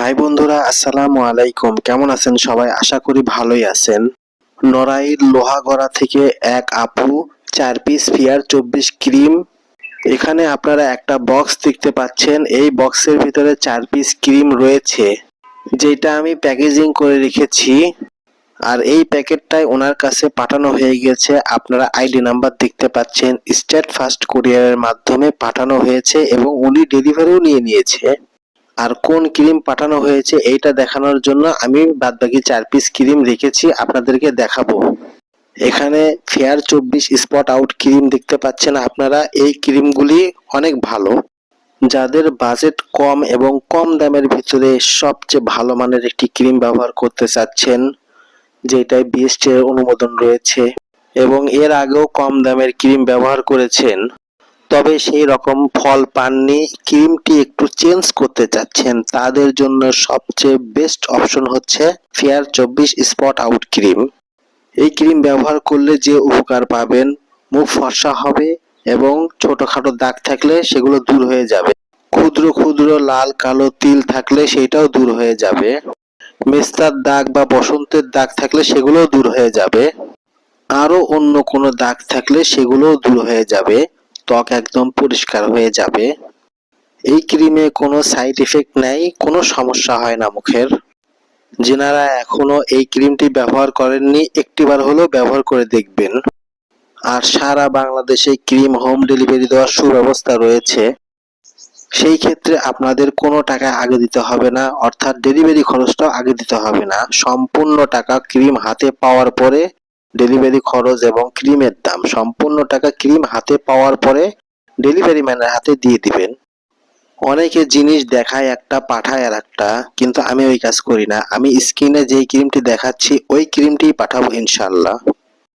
High বন্ধুরা, আসসালামু আলাইকুম। কেমন আছেন সবাই? আশা করি ভালোই আছেন। নড়াইল লোহাগড়া থেকে এক আপু 4 পিস ফিয়ার 24 ক্রিম। এখানে আপনারা একটা বক্স দেখতে পাচ্ছেন। এই বক্সের ভিতরে 4 পিস ক্রিম রয়েছে, যেটা আমি প্যাকেজিং করে রেখেছি। আর এই প্যাকেটটাই ওনার কাছে পাঠানো হয়ে গেছে। আপনারা আইডি নাম্বার দেখতে পাচ্ছেন। স্টেট ফার্স্ট কুরিয়ারের মাধ্যমে পাঠানো হয়েছে এবং উনি ডেলিভারিও নিয়ে নিয়েছে। আর কোন ক্রিম পাঠানো হয়েছে এইটা দেখানোর জন্য আমি বাদবাকি 4 পিস ক্রিম রেখেছি, আপনাদেরকে দেখাবো। এখানে ফেয়ার 24 স্পট আউট ক্রিম দেখতে পাচ্ছেন আপনারা। এই ক্রিমগুলি অনেক ভালো। যাদের বাজেট কম এবং কম দামের ভিতরে সবচেয়ে ভালো মানের একটি ক্রিম ব্যবহার করতে চাচ্ছেন, যেটায় বিএসটি এর অনুমোদন রয়েছে এবং এর আগেও কম দামের ক্রিম ব্যবহার করেছেন, তবে সেই রকম ফল পাননি, ক্রিমটি একটু চেঞ্জ করতে চাচ্ছেন, তাদের জন্য সবচেয়ে বেস্ট অপশন হচ্ছে ফেয়ার 24 স্পট আউট ক্রিম। এই ক্রিম ব্যবহার করলে যে উপকার পাবেন, মুখ ফর্সা হবে এবং ছোটখাটো দাগ থাকলে সেগুলো দূর হয়ে যাবে। ক্ষুদ্র ক্ষুদ্র লাল কালো তিল থাকলে সেটাও দূর হয়ে যাবে। মেস্তার দাগ বা বসন্তের দাগ থাকলে সেগুলোও দূর হয়ে যাবে। আরো অন্য কোনো দাগ থাকলে সেগুলোও দূর হয়ে যাবে। ত্বক একদম পরিষ্কার হয়ে যাবে। এই ক্রিমে কোনো সাইড ইফেক্ট নাই, কোনো সমস্যা হয় না মুখের। যেনারা এখনো এই ক্রিমটি ব্যবহার করেননি, একটিবার হলেও ব্যবহার করে দেখবেন। আর সারা বাংলাদেশে ক্রিম হোম ডেলিভারি দেওয়ার সুব্যবস্থা রয়েছে। সেই ক্ষেত্রে আপনাদের কোনো টাকা আগে দিতে হবে না, অর্থাৎ ডেলিভারি খরচটাও আগে দিতে হবে না। সম্পূর্ণ টাকা ক্রিম হাতে পাওয়ার পরে ডেলিভারি খরচ এবং ক্রিমের দাম, সম্পূর্ণ টাকা ক্রিম হাতে পাওয়ার পরে ডেলিভারি ম্যানের হাতে দিয়ে দিবেন। অনেকে জিনিস দেখায় একটা, পাঠায় আর একটা, কিন্তু আমি ওই কাজ করি না। আমি স্ক্রিনে যেই ক্রিমটি দেখাচ্ছি ওই ক্রিমটিই পাঠাবো ইনশাল্লাহ।